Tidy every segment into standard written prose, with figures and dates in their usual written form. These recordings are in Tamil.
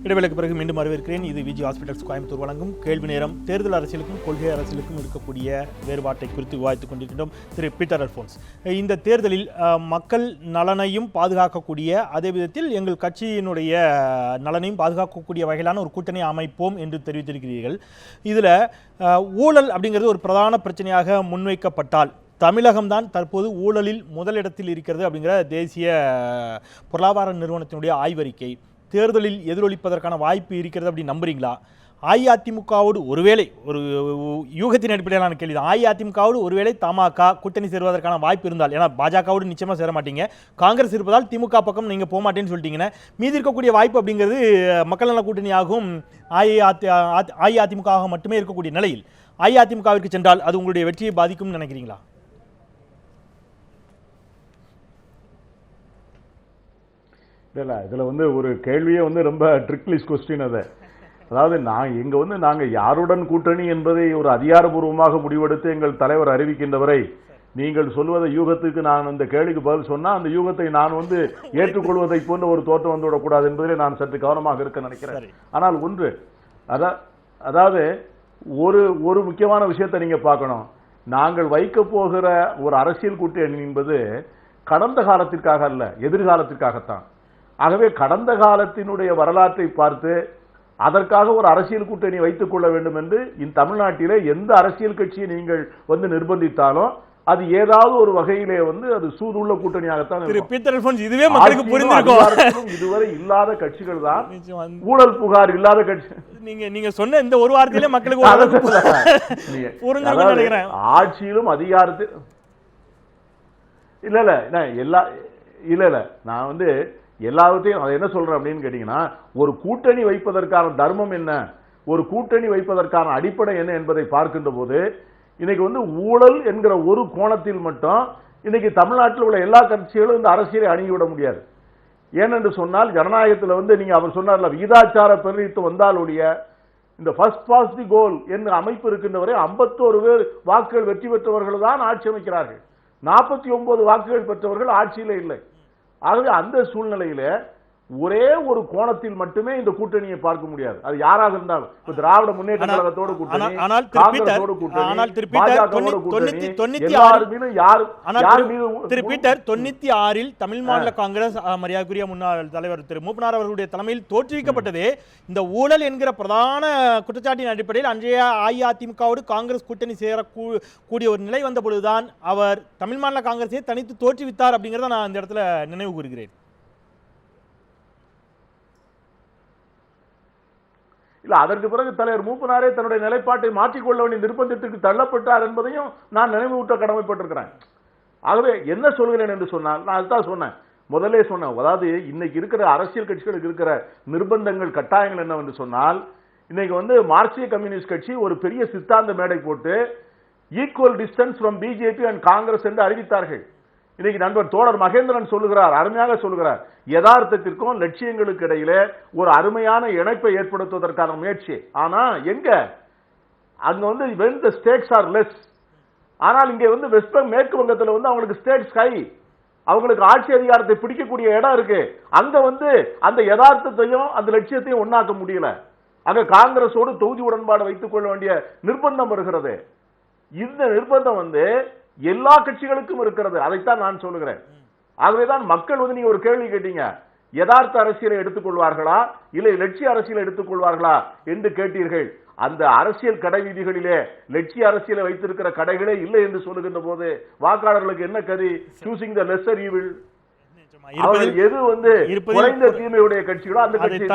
இடைவேளைக்கு பிறகு மீண்டும் வரவேற்கிறேன். இது விஜி ஹாஸ்பிட்டல்ஸ் கோயம்புத்தூர் வழங்கும் கேள்வி நேரம். தேர்தல் அரசியலுக்கும் கொள்கை அரசியலுக்கும் இருக்கக்கூடிய வேறுபாட்டை குறித்து விவாதித்துக் கொண்டிருக்கின்றோம். திரு பீட்டர் அல்போன்ஸ், இந்த தேர்தலில் மக்கள் நலனையும் பாதுகாக்கக்கூடிய அதே விதத்தில் எங்கள் கட்சியினுடைய நலனையும் பாதுகாக்கக்கூடிய வகையிலான ஒரு கூட்டணி அமைப்போம் என்று தெரிவித்திருக்கிறீர்கள். இதில் ஊழல் அப்படிங்கிறது ஒரு பிரதான பிரச்சனையாக முன்வைக்கப்பட்டால் தமிழகம்தான் தற்போது ஊழலில் முதலிடத்தில் இருக்கிறது அப்படிங்கிற தேசிய பொருளாதார நிறுவனத்தினுடைய ஆய்வறிக்கை தேர்தலில் எதிரொலிப்பதற்கான வாய்ப்பு இருக்கிறது அப்படின்னு நம்புறீங்களா? அஇஅதிமுகவோடு ஒருவேளை ஒரு யூகத்தின் அடிப்படையிலான கேள்வி தான், அஇஅதிமுகவோடு ஒருவேளை தமாக கூட்டணி சேருவதற்கான வாய்ப்பு இருந்தால், ஏன்னா பாஜகவோடு நிச்சயமாக சேர மாட்டீங்க, காங்கிரஸ் இருப்பதால் திமுக பக்கம் நீங்கள் போக மாட்டேன்னு சொல்லிட்டீங்கன்னா மீதி இருக்கக்கூடிய வாய்ப்பு அப்படிங்கிறது மக்கள் நல கூட்டணியாகவும் அஇஅதிமுக மட்டுமே இருக்கக்கூடிய நிலையில் அஇஅதிமுகவிற்கு சென்றால் அது உங்களுடைய வெற்றியை பாதிக்கும்னு நினைக்கிறீங்களா? இல்லை, இதில் ஒரு கேள்வியே ரொம்ப ட்ரிக்லிஸ் கொஸ்டின். அதாவது நாங்கள் யாருடன் கூட்டணி என்பதை ஒரு அதிகாரபூர்வமாக முடிவெடுத்து எங்கள் தலைவர் அறிவிக்கின்ற வரை நீங்கள் சொல்வதை யூகத்துக்கு நான் அந்த கேள்விக்கு பதில் சொன்னால் அந்த யூகத்தை நான் ஏற்றுக்கொள்வதை போன்ற ஒரு தோற்றம் வந்துவிடக்கூடாது என்பதிலே நான் சற்று கவனமாக இருக்க நினைக்கிறேன். ஆனால் ஒன்று, அதாவது ஒரு முக்கியமான விஷயத்தை நீங்க பார்க்கணும். நாங்கள் வைக்க போகிற ஒரு அரசியல் கூட்டணி என்பது கடந்த காலத்திற்காக அல்ல, எதிர்காலத்திற்காகத்தான். ஆகவே கடந்த காலத்தினுடைய வரலாற்றை பார்த்து அதற்காக ஒரு அரசியல் கூட்டணி வைத்துக் கொள்ள வேண்டும் என்று இந்த தமிழ்நாட்டிலே எந்த அரசியல் கட்சியை நீங்கள் நிர்பந்தித்தாலும் அது ஏதாவது ஒரு வகையிலே அது சூதுள்ள கூட்டணியாகத்தான். இதுவரை இல்லாத கட்சிகள் தான் ஊழல் புகார் இல்லாத கட்சி. நீங்க சொன்ன இந்த ஒரு வார்த்தையிலே மக்களுக்கு ஆட்சியிலும் அதிகாரத்தில் இல்ல நான் எல்லாத்தையும் அதை என்ன சொல்றேன் அப்படின்னு கேட்டீங்கன்னா, ஒரு கூட்டணி வைப்பதற்கான தர்மம் என்ன, ஒரு கூட்டணி வைப்பதற்கான அடிப்படை என்ன என்பதை பார்க்கின்ற போது இன்னைக்கு ஊழல் என்கிற ஒரு கோணத்தில் மட்டும் இன்னைக்கு தமிழ்நாட்டில் உள்ள எல்லா கட்சிகளும் இந்த அரசியலை அணுகிவிட முடியாது. ஏனென்று சொன்னால் ஜனநாயகத்தில் நீங்க அவர் சொன்னார்ல, விகிதாச்சார பிரதிநிதித்துவம் வந்தாலுடைய இந்த ஃபர்ஸ்ட் பாஸ்ட் தி கோல் என்ற அமைப்பு இருக்கின்றவரை 51 பேர் வாக்குகள் வெற்றி பெற்றவர்கள் தான் ஆட்சி அமைக்கிறார்கள். 49 வாக்குகள் பெற்றவர்கள் ஆட்சியிலே இல்லை. ஆகவே அந்த சூழ்நிலையில ஒரே ஒரு கோணத்தில் மட்டுமே இந்த கூட்டணியை பார்க்க முடியாது. அது யாராக இருந்தாலும், திராவிட முன்னேற்ற கழகத்தோடு கூட்டணி, காங்கிரஸோடு கூட்டணி, பாஜகவோடு கூட்டணி, எல்லார் மீதும் யார் மீது. திரு பீட்டர், 96 தமிழ் மாநில காங்கிரஸ் மரியாதைக்குரிய முன்னாள் தலைவர் திரு மூப்பனார் அவர்களுடைய தலைமையில் தோற்றுவிக்கப்பட்டதே இந்த ஊழல் என்கிற பிரதான குற்றச்சாட்டின் அடிப்படையில் அன்றைய அஇஅதிமுகவோடு காங்கிரஸ் கூட்டணி சேரக்கூடிய ஒரு நிலை வந்த பொழுதுதான் அவர் தமிழ் மாநில காங்கிரஸை தனித்து தோற்றுவித்தார் அப்படிங்கிறத நான் இந்த இடத்துல நினைவு கூறுகிறேன். இல்ல, அதற்கு பிறகு தலைவர் மூப்பனாரே தன்னுடைய நிலைப்பாட்டை மாற்றிக்கொள்ள வேண்டிய நிர்பந்தத்திற்கு தள்ளப்பட்டார் என்பதையும் நான் நினைவூட்ட கடமைப்பட்டிருக்கிறேன். ஆகவே என்ன சொல்கிறேன் என்று சொன்னால், நான் அதுதான் சொன்னேன், முதலே சொன்னேன். அதாவது இன்னைக்கு இருக்கிற அரசியல் கட்சிகளுக்கு இருக்கிற நிர்பந்தங்கள், கட்டாயங்கள் என்னவென்று சொன்னால், இன்னைக்கு மார்க்சிய கம்யூனிஸ்ட் கட்சி ஒரு பெரிய சித்தாந்த மேடை போட்டு equal distance from BJP and Congress என்று அறிவித்தார்கள். இன்னைக்கு நண்பர் தோழர் மகேந்திரன் சொல்லுகிறார், அருமையாக சொல்லுகிறார், யதார்த்தத்திற்கும் லட்சியங்களுக்கு இடையிலே ஒரு அருமையான இணைப்பை ஏற்படுத்துவதற்கான முயற்சி. ஆனா எங்க அங்க when the stakes are less, ஆனால் இங்க வெஸ்ட் மேற்கு வங்கத்தில் அவங்களுக்கு ஸ்டேக்ஸ் ஹை, அவங்களுக்கு ஆட்சி அதிகாரத்தை பிடிக்கக்கூடிய இடம் இருக்கு. அங்க அந்த யதார்த்தத்தையும் அந்த லட்சியத்தையும் ஒன்னாக்க முடியல. அங்க காங்கிரஸோடு தொகுதி உடன்பாடு வைத்துக் கொள்ள வேண்டிய நிர்பந்தம் வருகிறது. இந்த நிர்பந்தம் எல்லா கட்சிகளுக்கும் இருக்கிறது. அதைத்தான் நான் சொல்லுகிறேன். ஆகவேதான் மக்கள் நீங்க ஒரு கேள்வி கேட்டீங்க, யதார்த்த அரசியலை எடுத்துக்கொள்வார்களா இல்லை லட்சிய அரசியலை எடுத்துக்கொள்வார்களா என்று கேட்டீர்கள். அந்த அரசியல் கடை வீதிகளிலே லட்சிய அரசியலை வைத்திருக்கிற கடைகளே இல்லை என்று சொல்லுகின்ற போது வாக்காளர்களுக்கு என்ன கதி? Choosing the lesser evil. எது குறைந்த தீமையுடைய கட்சிகளோ அந்த கட்சியை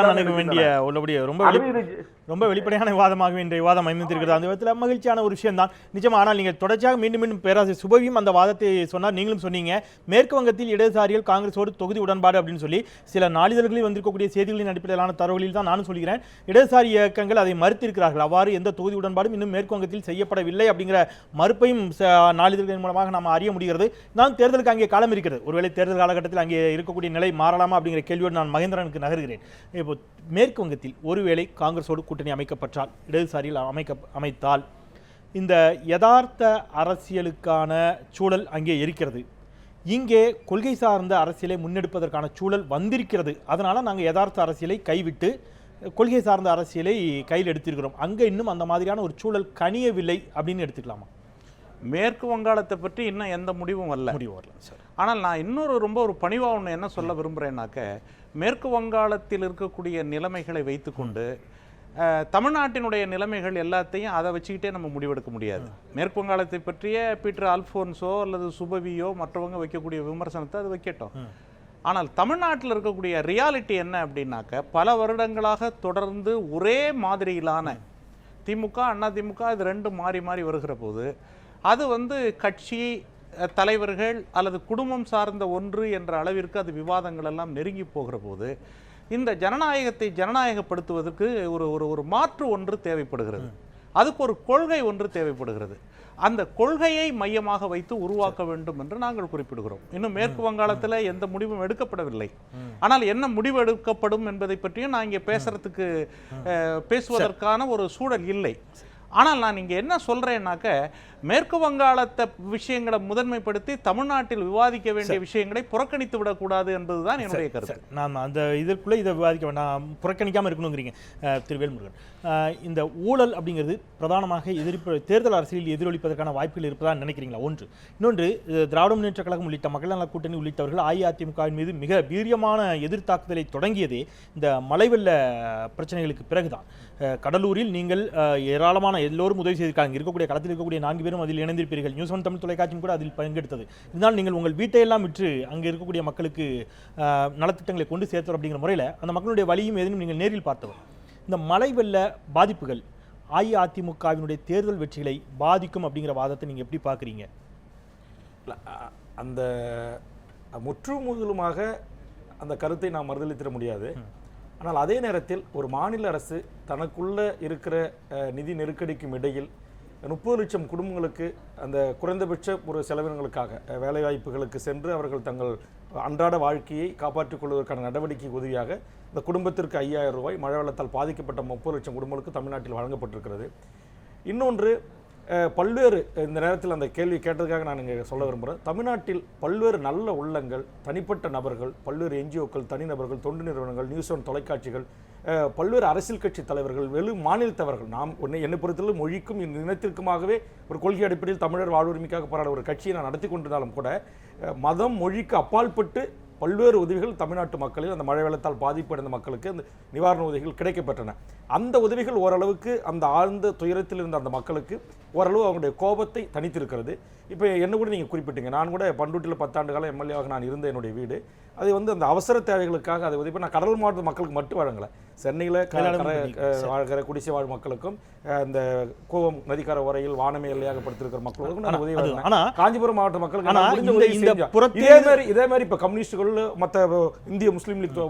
ரொம்ப வெளிப்படையான விவாதமாக இன்றைய விவாதம் அமைந்திருக்கிறது. அந்த விதத்தில் மகிழ்ச்சியான ஒரு விஷயம் தான் நிஜமா. ஆனால் நீங்கள் தொடர்ச்சியாக மீண்டும் மீண்டும் பேராசிரியர் சுபவியும் அந்த வாதத்தை சொன்னார், நீங்களும் சொன்னீங்க. மேற்கு வங்கத்தில் இடதுசாரிகள் காங்கிரஸோடு தொகுதி உடன்பாடு அப்படின்னு சொல்லி சில நாளிதழ்களில் வந்திருக்கக்கூடிய செய்திகளின் அடிப்படையிலான தரவுகளில் தான் நானும் சொல்கிறேன். இடதுசாரி இயக்கங்கள் அதை மறுத்திருக்கிறார்கள். அவ்வாறு எந்த தொகுதி உடன்பாடும் இன்னும் மேற்கு வங்கத்தில் செய்யப்படவில்லை அப்படிங்கிற மறுப்பையும் நாளிதழ்களின் மூலமாக நாம் அறிய முடிகிறது. நான் தேர்தலுக்கு அங்கே காலம் இருக்கிறது, ஒருவேளை தேர்தல் காலகட்டத்தில் அங்கே இருக்கக்கூடிய நிலை மாறலாமா அப்படிங்கிற கேள்வியோடு நான் மகேந்திரனுக்கு நகர்கிறேன். இப்போ மேற்கு வங்கத்தில் ஒருவேளை காங்கிரஸோடு கூட்டணி அமைக்கப்பட்டால், இடதுசாரியில் அமைத்தால் இந்த யதார்த்த அரசியலுக்கான சூழல் அங்கே இருக்கிறது. இங்கே கொள்கை சார்ந்த அரசியலை முன்னெடுப்பதற்கான சூழல் வந்திருக்கிறது. அதனால நாங்கள் யதார்த்த அரசியலை கைவிட்டு கொள்கை சார்ந்த அரசியலை கையில் எடுத்திருக்கிறோம். அங்கே இன்னும் அந்த மாதிரியான ஒரு சூழல் கனியவில்லை அப்படின்னு எடுத்துக்கலாமா? மேற்கு வங்காளத்தை பற்றி இன்னும் எந்த முடிவும் வரல. சார், ஆனால் நான் இன்னொரு ரொம்ப ஒரு பணிவாக ஒன்று என்ன சொல்ல விரும்புகிறேன்னாக்க, மேற்கு வங்காளத்தில் இருக்கக்கூடிய நிலைமைகளை வைத்துக்கொண்டு தமிழ்நாட்டினுடைய நிலைமைகள் எல்லாத்தையும் அதை வச்சுக்கிட்டே நம்ம முடிவெடுக்க முடியாது. மேற்கு வங்காளத்தை பற்றிய பீட்டர் அல்ஃபோன்ஸோ அல்லது சுபவியோ மற்றவங்க வைக்கக்கூடிய விமர்சனத்தை அது வைக்கட்டும். ஆனால் தமிழ்நாட்டில் இருக்கக்கூடிய ரியாலிட்டி என்ன அப்படின்னாக்க, பல வருடங்களாக தொடர்ந்து ஒரே மாதிரியிலான திமுக அதிமுக இது ரெண்டும் மாறி மாறி வருகிற போது அது கட்சி தலைவர்கள் அல்லது குடும்பம் சார்ந்த ஒன்று என்ற அளவிற்கு அது விவாதங்கள் எல்லாம் நெருங்கி போகிற போது இந்த ஜனநாயகத்தை ஜனநாயகப்படுத்துவதற்கு ஒரு ஒரு ஒரு மாற்று ஒன்று தேவைப்படுகிறது. அதுக்கு ஒரு கொள்கை ஒன்று தேவைப்படுகிறது. அந்த கொள்கையை மையமாக வைத்து உருவாக்க வேண்டும் என்று நாங்கள் குறிப்பிடுகிறோம். இன்னும் மேற்கு வங்காளத்தில் எந்த முடிவும் எடுக்கப்படவில்லை. ஆனால் என்ன முடிவு எடுக்கப்படும் என்பதை பற்றியும் நான் இங்கே பேசுவதற்கான ஒரு சூழல் இல்லை. ஆனால் நான் இங்கே என்ன சொல்றேன்னாக்க, மேற்கு வங்காளத்தை விஷயங்களை முதன்மைப்படுத்தி தமிழ்நாட்டில் விவாதிக்க வேண்டிய விஷயங்களை புறக்கணித்து விடக்கூடாது என்பதுதான் என்னுடைய கருத்து. நாம் அந்த இதற்குள்ளே இதை விவாதிக்க வேண்டாம், புறக்கணிக்காமல் இருக்கணுங்கிறீங்க திரு வேல்முருகன். இந்த ஊழல் அப்படிங்கிறது பிரதானமாக தேர்தல் அரசியலில் எதிரொலிப்பதற்கான வாய்ப்புகள் இருப்பதாக நினைக்கிறீங்களா? ஒன்று. இன்னொன்று, திராவிட முன்னேற்ற கழகம் உள்ளிட்ட மக்கள் நல கூட்டணி உள்ளிட்டவர்கள் அஇஅதிமுகவின் மீது மிக வீரியமான எதிர்த்தாக்குதலை தொடங்கியதே இந்த மழை வெள்ள பிரச்சனைகளுக்கு பிறகுதான். கடலூரில் நீங்கள் ஏராளமான எல்லோரும் உதவி செய்திருக்காங்க. இருக்கக்கூடிய களத்தில் இருக்கக்கூடிய 4 பேரும் அதில் இணைந்திருப்பீர்கள். நியூஸ் 1 தமிழ் தொலைக்காட்சியும் கூட அதில் பங்கெடுத்தது. இதனால் நீங்கள் உங்கள் வீட்டையெல்லாம் விற்று அங்கே இருக்கக்கூடிய மக்களுக்கு நலத்திட்டங்களை கொண்டு சேர்த்தவர் அப்படிங்கிற முறையில் அந்த மக்களுடைய வழியும் எதுவும் நீங்கள் நேரில் பார்த்தவர். இந்த மழை வெள்ள பாதிப்புகள் அஇஅதிமுகவினுடைய தேர்தல் வெற்றிகளை பாதிக்கும் அப்படிங்கிற வாதத்தை நீங்கள் எப்படி பார்க்குறீங்க? அந்த முற்றுமுதலுமாக அந்த கருத்தை நாம் மறுதளித்திட முடியாது. ஆனால் அதே நேரத்தில் ஒரு மாநில அரசு தனக்குள்ள இருக்கிற நிதி நெருக்கடிக்கும் இடையில் 30 லட்சம் குடும்பங்களுக்கு அந்த குறைந்தபட்ச ஒரு செலவினங்களுக்காக வேலைவாய்ப்புகளுக்கு சென்று அவர்கள் தங்கள் அன்றாட வாழ்க்கையை காப்பாற்றிக் கொள்வதற்கான நடவடிக்கை உதவியாக இந்த குடும்பத்திற்கு 5000 ரூபாய் மழை வெள்ளத்தால் பாதிக்கப்பட்ட 30 லட்சம் குடும்பங்களுக்கு தமிழ்நாட்டில் வழங்கப்பட்டிருக்கிறது. இன்னொன்று, பல்வேறு இந்த நேரத்தில் அந்த கேள்வி கேட்டதுக்காக நான் இங்கே சொல்ல விரும்புகிறேன். தமிழ்நாட்டில் பல்வேறு நல்ல உள்ளங்கள், தனிப்பட்ட நபர்கள், பல்வேறு என்ஜிஓக்கள், தனிநபர்கள், தொண்டு நிறுவனங்கள், நியூஸ் 1 தொலைக்காட்சிகள், பல்வேறு அரசியல் கட்சி தலைவர்கள், வெறும் மாநிலத்தவர்கள், நாம் என்னை பொறுத்தவரை மொழிக்கும் இந்த இனத்திற்குமாகவே ஒரு கொள்கை அடிப்படையில் தமிழர் வாழ்வுரிமைக்காக போராட ஒரு கட்சியை நான் நடத்தி கொண்டிருந்தாலும் கூட மதம் மொழிக்கு அப்பால்பட்டு பல்வேறு உதவிகள் தமிழ்நாட்டு மக்களில் அந்த மழை வெள்ளத்தால் பாதிப்படைந்த மக்களுக்கு அந்த நிவாரண உதவிகள் கிடைக்கப்பட்டன. அந்த உதவிகள் ஓரளவுக்கு அந்த ஆழ்ந்த துயரத்தில் இருந்த அந்த மக்களுக்கு ஓரளவு அவங்களுடைய கோபத்தை தனித்திருக்கிறது. இப்போ என்ன கூட நீங்கள் குறிப்பிட்டீங்க, நான் கூட பண்ருட்டியில் 10 ஆண்டு காலம் எம்எல்ஏவாக நான் இருந்த என்னுடைய வீடு அது அந்த அவசர தேவைகளுக்காக அதை உதவி நான் கடல் மாவட்ட மக்களுக்கு மட்டும் வழங்கலை. சென்னையில் வாழ்கிற குடிசை வாழ் மக்களுக்கும் இந்த கோவம் நதிக்கரை உரையில் வானமே எல்லையாக படுத்திருக்கிற மக்களுக்கும் நான் உதவி வழங்கினேன். காஞ்சிபுரம் மாவட்ட மக்களுக்கு இதே மாதிரி இப்போ கம்யூனிஸ்டுகள், மற்ற இந்திய முஸ்லீம் லீக்,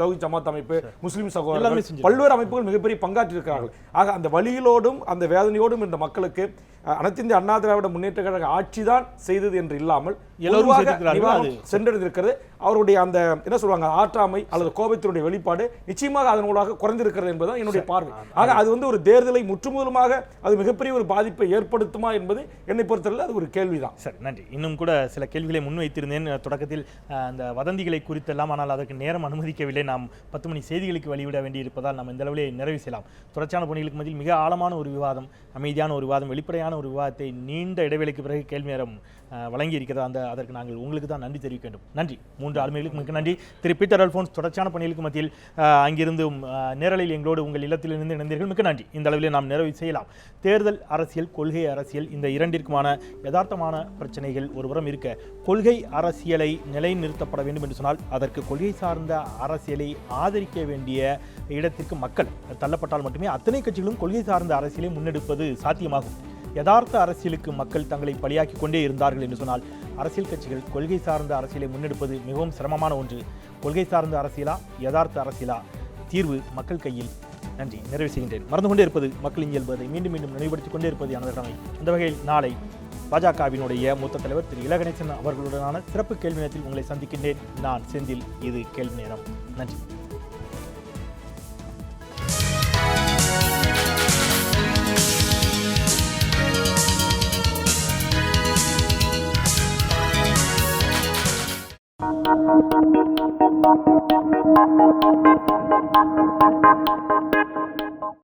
தௌஹீத் ஜமாத் அமைப்பு, முஸ்லீம் சகோதரர்கள், பல்வேறு அமைப்புகள் மிகப்பெரிய பங்காற்றிருக்கிறார்கள். ஆக அந்த வழியிலோடும் அந்த வேதனையோடும் இந்த மக்களுக்கு அனைத்து இந்திய அண்ணா திராவிட முன்னேற்ற கழக ஆட்சிதான் செய்தது என்று இல்லாமல் சென்றடைந்திருக்கிறது. அவருடைய அந்த என்ன சொல்லுவாங்க, ஆற்றாமை அல்லது கோபத்தினுடைய வெளிப்பாடு நிச்சயமாக அதனூடாக குறைந்திருக்கிறது என்பதுதான் என்னுடைய பார்வை. ஆக அது ஒரு தேர்தலை முற்றுமுதலுமாக அது மிகப்பெரிய ஒரு பாதிப்பை ஏற்படுத்துமா என்பது என்னை பொறுத்தவரை அது ஒரு கேள்விதான். சரி, நன்றி. இன்னும் கூட சில கேள்விகளை முன்வைத்திருந்தேன் தொடக்கத்தில் அந்த வதந்திகளை குறித்தெல்லாம். ஆனால் அதற்கு நேரம் அனுமதிக்கவில்லை. நாம் 10 மணி செய்திகளுக்கு வழிவிட வேண்டியிருப்பதால் நாம் இந்த அளவிலே நிறைவு செய்யலாம். தொடர்ச்சியான பணிகளுக்கு மத்தியில் மிக ஆழமான ஒரு விவாதம், அமைதியான ஒரு விவாதம், வெளிப்படையான ஒரு விவாதத்தை நீண்ட இடைவேளைக்கு பிறகு கேள்வி நேரம் வழங்கி இருக்கிறது. அதற்கு நாங்கள் உங்களுக்கு தான் நன்றி தெரிவிக்க வேண்டும். நன்றி. 3 ஆளுமைகளுக்கு மிக்க நன்றி. திரு பீட்டர் அல்ஃபோன்ஸ், தொடர்ச்சியான பணிகளுக்கு மத்தியில் அங்கிருந்து நேரலில் எங்களோடு உங்கள் இல்லத்திலிருந்து இணைந்தீர்கள். மிக்க நன்றி. இந்த அளவிலே நாம் நிறைவு செய்யலாம். தேர்தல் அரசியல், கொள்கை அரசியல், இந்த இரண்டிற்குமான யதார்த்தமான பிரச்சனைகள் ஒருபுறம் இருக்க, கொள்கை அரசியலை நிலைநிறுத்தப்பட வேண்டும் என்று சொன்னால் அதற்கு கொள்கை சார்ந்த அரசியலை ஆதரிக்க வேண்டிய இடத்திற்கு மக்கள் தள்ளப்பட்டால் மட்டுமே அத்தனை கட்சிகளும் கொள்கை சார்ந்த அரசியலை முன்னெடுப்பது சாத்தியமாகும். யதார்த்த அரசியலுக்கு மக்கள் தங்களை பலியாக்கி கொண்டே இருந்தார்கள் என்று சொன்னால் அரசியல் கட்சிகள் கொள்கை சார்ந்த அரசியலை முன்னெடுப்பது மிகவும் சிரமமான ஒன்று. கொள்கை சார்ந்த அரசியலா, யதார்த்த அரசியலா, தீர்வு மக்கள் கையில். நன்றி. நிறைவு செய்கின்றேன். மறந்து கொண்டே இருப்பது மக்களின் இயல்பதை மீண்டும் மீண்டும் நினைவுபடுத்திக் கொண்டே இருப்பது எனது. அந்த வகையில் நாளை பாஜகவினுடைய மூத்த தலைவர் திரு இலகணேசன் அவர்களுடனான சிறப்பு கேள்வி நேரத்தில் உங்களை சந்திக்கின்றேன். நான் செந்தில். இது கேள்வி நேரம். நன்றி. Thank you.